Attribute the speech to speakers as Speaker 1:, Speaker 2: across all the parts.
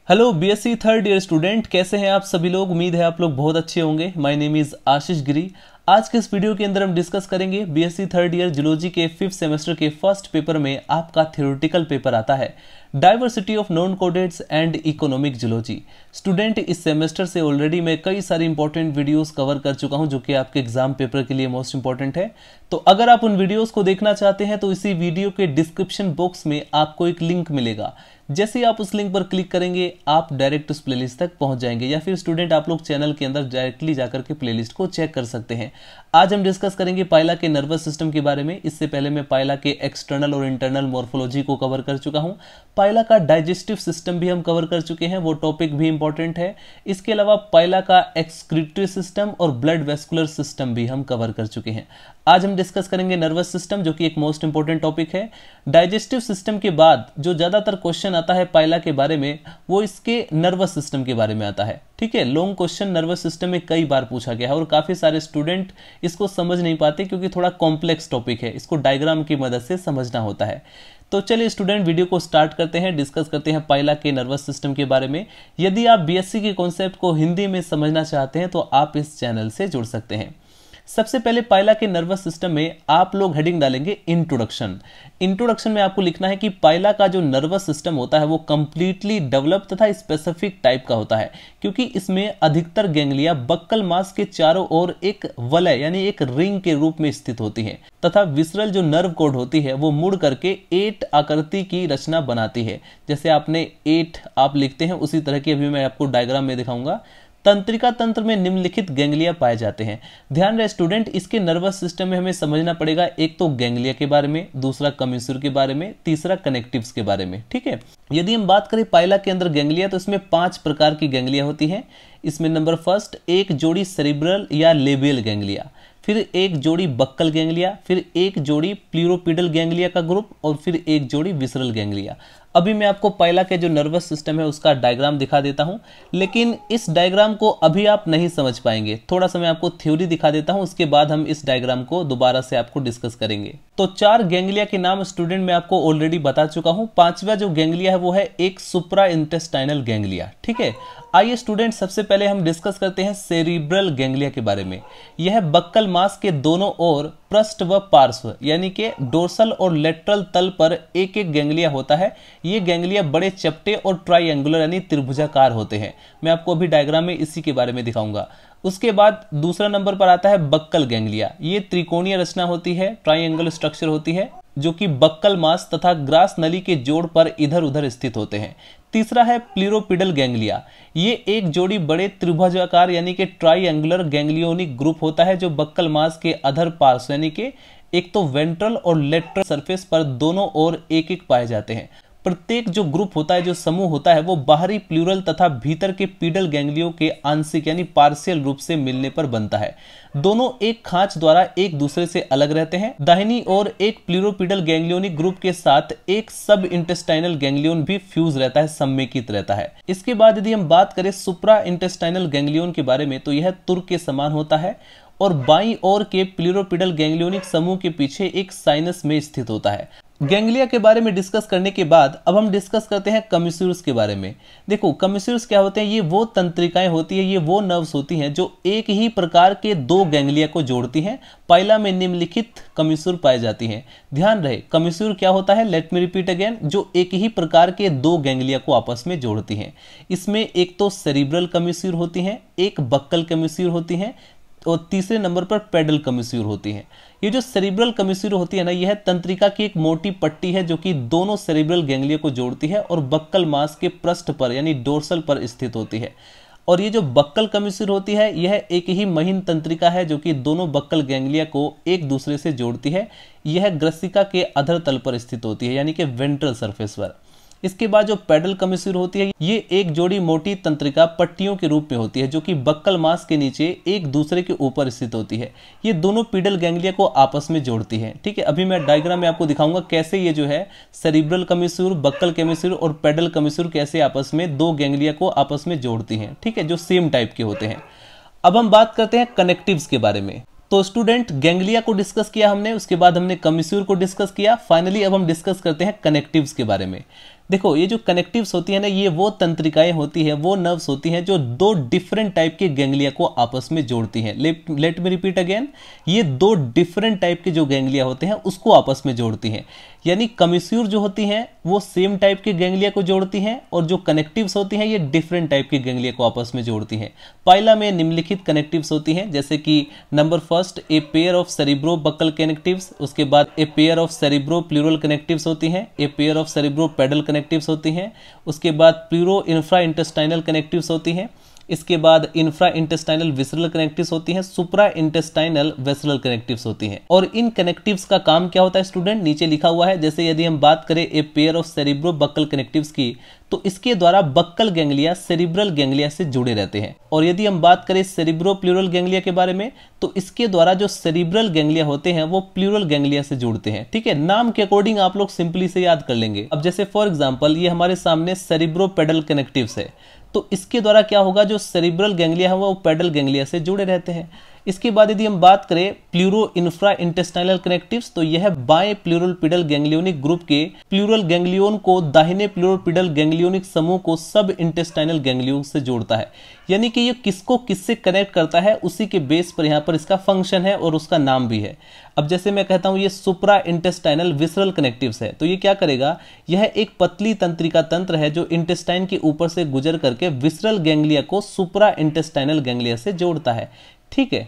Speaker 1: Hello BSc third year student, कैसे हैं आप सभी लोग। उम्मीद है आप लोग बहुत अच्छे होंगे। माय नेम इज आशीष गिरी। आज के इस वीडियो के अंदर हम डिस्कस करेंगे बीएससी थर्ड ईयर जूलॉजी के 5th सेमेस्टर के फर्स्ट पेपर में आपका थ्योरेटिकल पेपर आता है diversity of non chordates and economic zoology. Student, इस सेमेस्टर से ऑलरेडी मैं कई सारी इंपॉर्टेंट वीडियोस कवर कर चुका हूं जो कि आपके एग्जाम पेपर के लिए मोस्ट इंपॉर्टेंट है। तो अगर आप उन वीडियोस को देखना चाहते हैं तो इसी वीडियो के डिस्क्रिप्शन बॉक्स में आपको एक लिंक मिलेगा। जैसे ही आप उस लिंक पर क्लिक करेंगे आप डायरेक्ट उस प्लेलिस्ट तक पहुंच जाएंगे, या फिर स्टूडेंट आप लोग चैनल के अंदर डायरेक्टली जाकर के प्लेलिस्ट को चेक कर सकते हैं। आज हम डिस्कस करेंगे पाइला के नर्वस सिस्टम के बारे में। इससे पहले मैं पाइला के एक्सटर्नल और इंटरनल मॉर्फोलॉजी को कवर कर चुका हूं। पाइला का डाइजेस्टिव सिस्टम भी हम कवर कर चुके हैं, वो टॉपिक भी इंपॉर्टेंट है। इसके अलावा पाइला का एक्सक्रीटरी सिस्टम और ब्लड वेस्कुलर सिस्टम भी हम कवर कर चुके हैं। आज हम डिस्कस करेंगे नर्वस सिस्टम, जो कि एक मोस्ट इंपॉर्टेंट टॉपिक है। डाइजेस्टिव सिस्टम के बाद जो ज्यादातर क्वेश्चन आता है पाइला के बारे में वो इसके नर्वस सिस्टम के बारे में आता है। ठीक है, लॉन्ग क्वेश्चन नर्वस सिस्टम में कई बार पूछा गया है और काफी सारे स्टूडेंट इसको समझ नहीं पाते क्योंकि थोड़ा कॉम्प्लेक्स टॉपिक है, इसको डायग्राम की मदद से समझना होता है। तो चलिए स्टूडेंट वीडियो को स्टार्ट करते हैं, डिस्कस करते हैं पाइला के नर्वस सिस्टम के बारे में। यदि आप बीएससी के कॉन्सेप्ट को हिंदी में समझना चाहते हैं तो आप इस चैनल से जुड़ सकते हैं। सबसे पहले पाइला के नर्वस सिस्टम में आप लोग हेडिंग डालेंगे इंट्रोडक्शन। इंट्रोडक्शन में आपको लिखना है कि पाइला का जो नर्वस सिस्टम होता है वो कंप्लीटली डेवलप तथा स्पेसिफिक टाइप का होता है, क्योंकि इसमें अधिकतर गैंग्लिया बक्कल मास के चारों ओर एक वलय यानी एक रिंग के रूप में स्थित होती है, तथा विसरल जो नर्व कोड होती है वो मुड़ करके 8 आकृति की रचना बनाती है। जैसे आपने 8 आप लिखते हैं उसी तरह की अभी मैं आपको डायग्राम में दिखाऊंगा। तंत्रिका तंत्र में निम्नलिखित गैंग्लिया पाए जाते हैं। ध्यान रहे स्टूडेंट, इसके नर्वस सिस्टम में हमें समझना पड़ेगा, एक तो गैंग्लिया के बारे में, दूसरा कमिश्यूर के बारे में, तीसरा कनेक्टिव्स के बारे में। ठीक है, यदि हम बात करें पाइला के अंदर गैंग्लिया तो इसमें 5 प्रकार की गैंग्लिया होती हैं। इसमें नंबर फर्स्ट एक जोड़ी सेरिब्रल या लेबियल गैंग्लिया, फिर एक जोड़ी बक्कल गैंग्लिया, फिर एक जोड़ी प्लूरोपिडल गैंग्लिया का ग्रुप और फिर एक जोड़ी विसरल गैंग्लिया। अभी मैं आपको पाइला के जो नर्वस सिस्टम है उसका डायग्राम दिखा देता हूं, लेकिन इस डायग्राम को अभी आप नहीं समझ पाएंगे। थोड़ा सा मैं आपको थ्योरी दिखा देता हूं, उसके बाद हम इस डायग्राम को दोबारा से आपको डिस्कस करेंगे। तो 4 गैंग्लिया के नाम स्टूडेंट मैं आपको ऑलरेडी बता चुका हूं। 5वां जो गैंग्लिया है वो है एक सुप्रा इंटेस्टाइनल गैंग्लिया। ठीक है, आइए स्टूडेंट सबसे पहले हम डिस्कस करते हैं सेरिब्रल गैंग्लिया के बारे में। यह बक्कल मास के दोनों ओर पृष्ठ व पार्श्व यानी कि डोर्सल और लेटरल तल पर एक एक गैंग्लिया होता है। ये गैंग्लिया बड़े चपटे और ट्राइएंगुलर यानी त्रिभुजाकार होते हैं। मैं आपको अभी डायग्राम में इसी के बारे में दिखाऊंगा। उसके बाद दूसरा नंबर पर आता है बक्कल गैंग्लिया। ये त्रिकोणीय रचना होती है, ट्राइएंगल स्ट्रक्चर होती है, जो कि बक्कल मास तथा ग्रास नली के जोड़ पर इधर उधर स्थित होते हैं। तीसरा है प्लूरोपिडल गैंग्लिया। ये एक जोड़ी बड़े त्रिभुजाकार यानी कि ट्राइएंगुलर गैंग्लियोनिक ग्रुप होता है जो बक्कल मास के अधर पार्श्व यानी कि एक तो वेंट्रल और लेटरल सरफेस पर दोनों ओर एक एक पाए जाते हैं। प्रत्येक जो ग्रुप होता है, जो समूह होता है, वो बाहरी प्लूरल तथा भीतर के पीडल गैंग्लियों के आंशिक यानी पार्शियल रूप से मिलने पर बनता है। दोनों एक खांच द्वारा एक दूसरे से अलग रहते हैं। दाहिनी ओर एक प्लूरोपिडल गैंग्लियोनिक ग्रुप के साथ एक सब इंटेस्टाइनल गैंग्लियोन भी फ्यूज रहता है, सम्मेकित रहता है। इसके बाद यदि हम बात करें सुप्रा इंटेस्टाइनल गैंग्लियोन के बारे में तो यह तुर्क के समान होता है और बाईं ओर के प्लूरोपिडल गैंग्लियोनिक समूह के पीछे एक साइनस में स्थित होता है। गैंग्लिया के बारे में डिस्कस करने के बाद अब हम डिस्कस करते हैं कमिश्यूर्स के बारे में। देखो कमिश्यूर्स क्या होते हैं, ये वो तंत्रिकाएं होती है, ये वो नर्व्स होती हैं जो एक ही प्रकार के 2 गैंग्लिया को जोड़ती हैं। पाइला में निम्नलिखित कमिश्यूर पाई जाती हैं। ध्यान रहे कमिश्यूर क्या होता है, लेट मी रिपीट अगेन, जो एक ही प्रकार के 2 गैंग्लिया को आपस में जोड़ती हैं। इसमें एक तो सेरिब्रल कमिश्यूर होती हैं, एक बक्कल कमिश्यूर होती हैं और तीसरे नंबर पर पेडल कमिश्यूर होती है। ये जो सेरिब्रल कमिश्यूर होती है ना, यह तंत्रिका की एक मोटी पट्टी है जो कि दोनों सेरिब्रल गैंग्लिया को जोड़ती है और बक्कल मास के पृष्ठ पर यानी डोर्सल पर स्थित होती है। और ये जो बक्कल कमिश्यूर होती है यह एक ही महीन तंत्रिका है जो कि दोनों बक्कल गैंग्लिया को एक दूसरे से जोड़ती है। यह ग्रसिका के अधर तल पर स्थित होती है यानी कि वेंट्रल सरफेस पर। इसके बाद जो पेडल कमिश्यूर होती है ये एक जोड़ी मोटी तंत्रिका पट्टियों के रूप में होती है जो कि बक्कल मास के नीचे एक दूसरे के ऊपर स्थित होती है। ये दोनों पीडल गैंग्लिया को आपस में जोड़ती है। ठीक है, अभी मैं डायग्राम में आपको दिखाऊंगा कैसे ये जो है सेरिब्रल कमिश्यूर, बक्कल कमिश्यूर और पेडल कमिश्यूर कैसे आपस में 2 गैंग्लिया को आपस में जोड़ती हैं। ठीक है, जो सेम टाइप के होते हैं। अब हम बात करते हैं कनेक्टिव्स के बारे में। तो स्टूडेंट गैंग्लिया को डिस्कस किया हमने, उसके बाद हमने कमिश्यूर को डिस्कस किया। फाइनली अब हम डिस्कस करते हैं कनेक्टिव्स के बारे में। देखो ये जो कनेक्टिव्स होती है ना, ये वो तंत्रिकाएं होती है, वो नर्व्स होती हैं जो दो डिफरेंट टाइप के गैंग्लिया को आपस में जोड़ती हैं। लेट मी रिपीट अगेन, ये दो डिफरेंट टाइप के जो गैंग्लिया होते हैं उसको आपस में जोड़ती हैं। यानी कमिस्यूर जो होती हैं वो सेम टाइप के गैंग्लिया को जोड़ती हैं, और जो कनेक्टिव्स होती हैं ये डिफरेंट टाइप के गैंग्लिया को आपस में जोड़ती हैं। पाइला में निम्नलिखित कनेक्टिव्स होती हैं, जैसे कि number first a pair of cerebro buccal connectives, उसके बाद a pair of cerebro pleural connectives होती हैं, a pair of cerebro pedal connectives होती हैं, उसके बाद प्लूरो इंफ्रा इंटेस्टाइनल कनेक्टिव्स होती हैं, इसके बाद इंफ्रा इंटेस्टाइनल विसरल कनेक्टिव्स होती हैं, सुप्रा इंटेस्टाइनल वेसरल कनेक्टिव्स होती हैं। और इन कनेक्टिव्स का काम क्या होता है स्टूडेंट, नीचे लिखा हुआ है। जैसे यदि हम बात करें a pair of cerebro buccal connectives की, तो इसके द्वारा बक्कल गैंग्लिया सेरिब्रल गैंग्लिया से जुड़े रहते हैं। और यदि हम बात करें सेरिब्रो प्लूरल गैंग्लिया के बारे में, तो इसके द्वारा जो सेरिब्रल गैंग्लिया होते हैं वो प्लूरल गैंग्लिया से जुड़ते हैं। ठीक है, नाम के अकॉर्डिंग आप लोग सिंपली से याद कर लेंगे। अब जैसे फॉर एग्जांपल ये हमारे सामने सेरिब्रो पेडल कनेक्टिव्स है, तो इसके द्वारा क्या होगा, जो सेरिब्रल गैंग्लिया है वो पेडल गैंग्लिया से जुड़े रहते हैं। इसके बाद यदि हम बात करें प्लूरो इंफ्रा इंटेस्टाइनल कनेक्टिव्स, तो यह बाएं प्लूरोपिडल गैंग्लियोनिक ग्रुप के प्लूरल गैंग्लियोन को दाहिने प्लूरोपिडल गैंग्लियोनिक समूह को सब इंटेस्टाइनल गैंग्लियोन से जोड़ता है। यानी कि ये किसको किससे कनेक्ट करता है उसी के बेस पर यहाँ पर इसका फंक्शन है और उसका नाम भी है। अब जैसे मैं कहता हूं ये सुप्रा इंटेस्टाइनल विसरल कनेक्टिव्स है, तो ये क्या करेगा, यह एक पतली तंत्रिका तंत्र है जो इंटेस्टाइन के ऊपर से गुजर करके विसरल गैंग्लिया को सुप्रा इंटेस्टाइनल गैंग्लिया से जोड़ता है। ठीक है,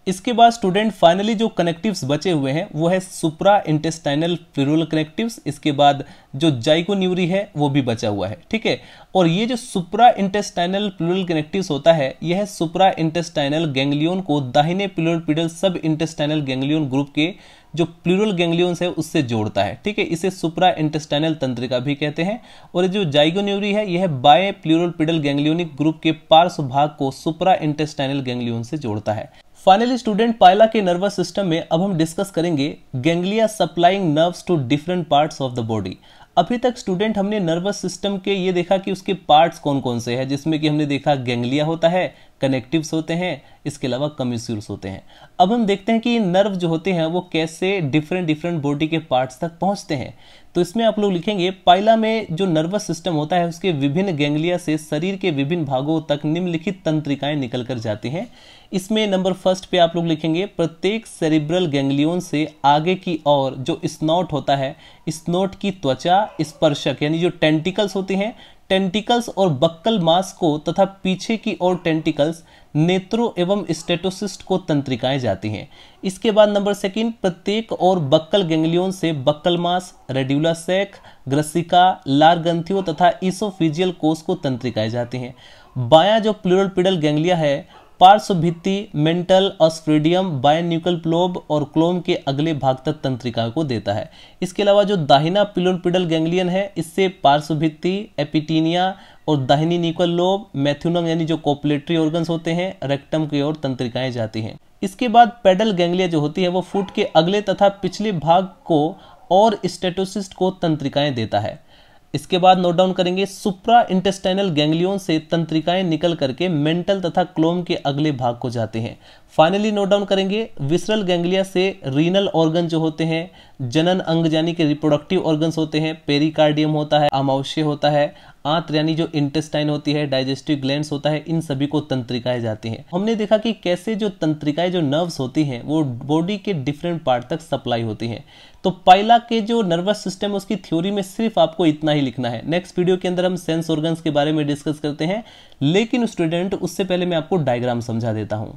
Speaker 1: इसके बाद स्टूडेंट फाइनली जो कनेक्टिव्स बचे हुए हैं वो है सुप्रा इंटेस्टाइनल प्लूरल कनेक्टिव्स, इसके बाद जो जाइगोन्यूरी है वो भी बचा हुआ है। ठीक है, और ये जो सुप्रा इंटेस्टाइनल प्लूरल कनेक्टिव्स होता है यह सुप्रा इंटेस्टाइनल गैंग्लियोन को दाहिने प्लूरोपिडल सब इंटेस्टाइनल गैंग्लियोन ग्रुप के जो प्लूरल गैंग्लियोन्स है उससे जोड़ता है। ठीक है, इसे सुप्रा इंटेस्टाइनल तंत्रिका भी कहते हैं। और जो जाइगोन्यूरी है यह बाएं प्लूरोपिडल गैंग्लियोनिक ग्रुप के पार्श्व भाग को सुप्रा इंटेस्टाइनल गैंग्लियोन से जोड़ता है। फाइनली स्टूडेंट पाइला के नर्वस सिस्टम में अब हम डिस्कस करेंगे ganglia supplying nerves to different parts of the body. अभी तक स्टूडेंट हमने नर्वस सिस्टम के ये देखा कि उसके पार्ट्स कौन कौन से हैं, जिसमें कि हमने देखा गैंग्लिया होता है, कनेक्टिव्स होते हैं, इसके अलावा कमिस्यूल्स होते हैं। अब हम देखते हैं कि नर्व जो होते हैं वो कैसे डिफरेंट बॉडी के पार्ट्स तक पहुंचते हैं। तो इसमें आप लोग लिखेंगे पाइला में जो नर्वस सिस्टम होता है उसके विभिन्न गैंग्लिया से शरीर के विभिन्न भागों तक निम्नलिखित तंत्रिकाएं निकल कर जाती हैं। इसमें नंबर फर्स्ट पे आप लोग लिखेंगे प्रत्येक सेरिब्रल गैंग्लियोन से आगे की ओर जो स्नोट होता है, स्नोट की त्वचा स्पर्शक यानी जो टेंटिकल्स होती हैं, टेंटिकल्स और बक्कल मास को तथा पीछे की ओर टेंटिकल्स नेत्रों एवं स्टेटोसिस्ट को तंत्रिकाएं जाती हैं। इसके बाद नंबर सेकंड प्रत्येक और बक्कल गैंग्लियोन से बक्कल मास, रेड्यूला सैक, ग्रसिका, लार ग्रंथियों तथा इसोफिजियल कोष को तंत्रिकाएं जाती हैं। बायां जो प्लूरोपिडल गैंग्लिया है पार्श्व भित्ति, मेंटल, ऑस्फ्रेडियम, बायन्यूकल प्लोब और क्लोम के अगले भाग तक तंत्रिका को देता है। इसके अलावा जो दाहिना प्लूरोपिडल गैंग्लियन है इससे पार्श्व भित्ति, एपिटीनिया और दाहिनी न्यूकल लोब, मैथ्यूनम यानी जो कोपुलेटरी ऑर्गन्स होते हैं, रेक्टम की ओर तंत्रिकाएं जाती हैं। इसके बाद पेडल गैंग्लिया जो होती है वो फुट के अगले तथा पिछले भाग को और स्टेटोसिस्ट को तंत्रिकाएं देता है। इसके बाद नोट डाउन करेंगे सुप्रा इंटेस्टाइनल गैंग्लियोन से तंत्रिकाएं निकल करके मेंटल तथा क्लोम के अगले भाग को जाते हैं। फाइनली नोट डाउन करेंगे विसरल गैंग्लिया से रीनल ऑर्गन जो होते हैं, जनन अंग यानी कि रिप्रोडक्टिव ऑर्गन्स होते हैं, पेरिकार्डियम होता है, अमाशय होता है, आंत्र यानी जो इंटेस्टाइन होती है, डाइजेस्टिव ग्लैंड्स होता है, इन सभी को तंत्रिकाएं जाती हैं। हमने देखा कि कैसे जो तंत्रिकाएं जो नर्व्स होती हैं वो बॉडी के डिफरेंट पार्ट तक सप्लाई होती हैं। तो पाइला के जो नर्वस सिस्टम है उसकी थ्योरी में सिर्फ आपको इतना ही लिखना है। नेक्स्ट वीडियो के अंदर हम सेंस ऑर्गन्स के बारे में डिस्कस करते हैं, लेकिन स्टूडेंट उससे पहले मैं आपको डायग्राम समझा देता हूं।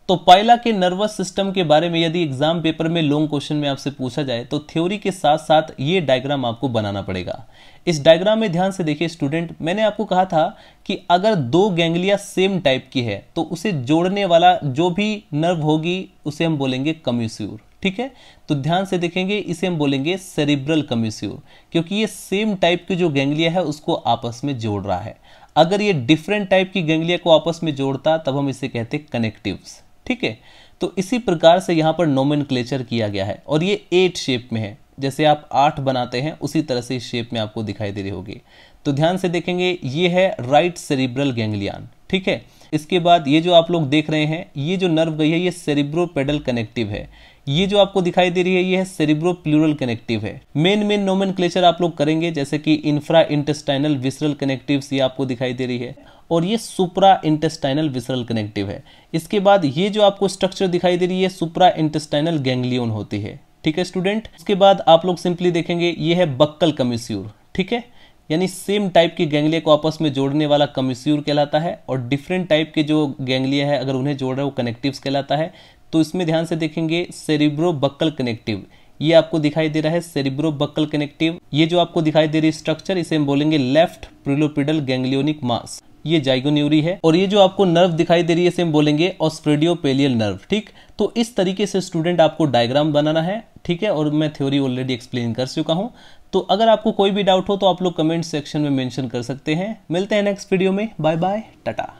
Speaker 1: तो पाइला के नर्वस सिस्टम के बारे में यदि एग्जाम पेपर में लॉन्ग क्वेश्चन में आपसे पूछा जाए तो थ्योरी के साथ साथ ये डायग्राम आपको बनाना पड़ेगा। इस डायग्राम में ध्यान से देखिए स्टूडेंट, मैंने आपको कहा था कि अगर दो गैंग्लिया सेम टाइप की है तो उसे जोड़ने वाला जो भी नर्व होगी उसे हम बोलेंगे कमिस्यूर। ठीक है, तो ध्यान से देखेंगे, इसे हम बोलेंगे सेरिब्रल कमिस्यूर, क्योंकि ये सेम टाइप की जो गैंग्लिया है उसको आपस में जोड़ रहा है। अगर ये डिफरेंट टाइप की गैंग्लिया को आपस में जोड़ता तब हम इसे कहते कनेक्टिव्स। ठीक है, तो इसी प्रकार से यहाँ पर नोमेनक्लेचर किया गया है और ये 8 शेप में है। जैसे आप 8 बनाते हैं उसी तरह से इस शेप में आपको दिखाई दे रही होगी। तो ध्यान से देखेंगे, ये है राइट सेरिब्रल गैंग्लियन। ठीक है, इसके बाद ये जो आप लोग देख रहे हैं ये जो नर्व गई है ये सेरिब्रोपेडल कनेक्टिव है। ये जो आपको दिखाई दे रही है ये है सेरिब्रो प्लूरल कनेक्टिव है। मेन नोमेनक्लेचर आप लोग करेंगे जैसे कि इंफ्रा इंटेस्टाइनल विसरल कनेक्टिव्स ये आपको दिखाई दे रही है और ये सुप्रा इंटेस्टाइनल विसरल कनेक्टिव है। इसके बाद ये जो आपको स्ट्रक्चर दिखाई दे रही है सुप्रा इंटेस्टाइनल गैंग्लियन होती है। ठीक है स्टूडेंट, उसके बाद आप लोग सिंपली देखेंगे ये है बक्कल कमिस्यूर। ठीक है, यानी सेम टाइप की गैंग्लिया को आपस में जोड़ने वाला कमिस्यूर कहलाता है और डिफरेंट टाइप के जो गैंग्लिया है अगर उन्हें जोड़ रहे हैं वो कनेक्टिव्स कहलाता है। तो इसमें ध्यान से देखेंगे सेरिब्रो बक्कल कनेक्टिव ये आपको दिखाई दे रहा है सेरिब्रो बक्कल कनेक्टिव। ये जो आपको दिखाई दे रही स्ट्रक्चर इसे हम बोलेंगे लेफ्ट प्रिलोपिडल गैंग्लियोनिक मास, ये जाइगोन्यूरी है। और ये जो आपको नर्व दिखाई दे रही है इसे हम बोलेंगे ऑस्फ्रेडियोपेलियल नर्व। ठीक, तो इस तरीके से स्टूडेंट आपको डायग्राम बनाना है। ठीक है, और मैं थ्योरी ऑलरेडी एक्सप्लेन कर चुका हूं। तो अगर आपको कोई भी डाउट हो तो आप लोग कमेंट सेक्शन में मेंशन कर सकते हैं। मिलते हैं नेक्स्ट वीडियो में, बाय बाय, टाटा।